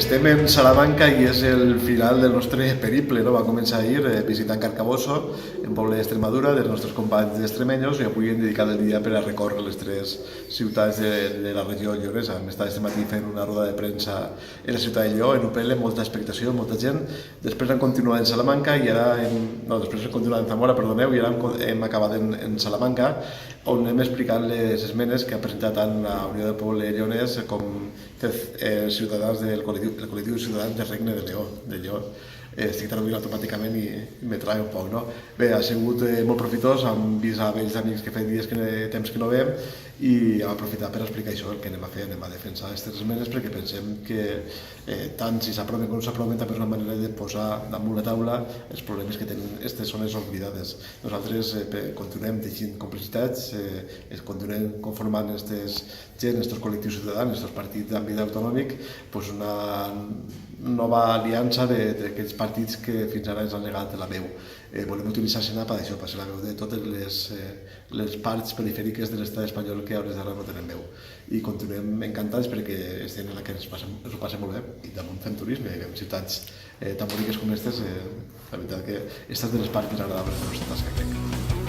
Estem en Salamanca i és el final del nostre periple, no? Va començar ahir visitant Carcaboso, en poble d'Extremadura, dels nostres companys extremenyos, i avui hem dedicat el dia per a recórrer les tres ciutats de la regió lloresa. Hem estat aquest matí fent una roda de premsa en la ciutat de Lleó, en UPL, molta expectació, molta gent. Després hem continuat en Salamanca i ara després hem continuat en Zamora, perdoneu, i ara hem acabat en Salamanca, on hem explicat les esmenes que ha presentat tant la Unió del Poble Lleonès com ciutadans del col·lectiu de ciutadans del Regne de Lleó. Estic traduint automàticament i me trae un poc, no? Bé, ha sigut molt profitós, hem vist a vells amics que feien temps que no veiem i hem aprofitat per explicar això, el que anem a fer, anem a defensar aquestes esmenes perquè pensem que tant si s'aproven com no s'aproven també és una manera de posar damunt la taula els problemes que tenen aquestes zones oblidades. Nosaltres continuem teixint complicitats, continuem conformant aquests col·lectius ciutadans, aquests partits d'àmbit autonòmic, una nova aliança d'aquells partits que fins ara ens han negat la veu. Volem utilitzar Senat per això, per ser la veu de totes les parts perifèriques de l'estat espanyol que a hores d'ara no tenen veu. I continuem encantats perquè estem en la que ens ho passem molt bé i damunt fem turisme i veiem ciutats tan boniques com aquestes. La veritat que aquesta és de les parts més agradables de la nostra tasca, crec.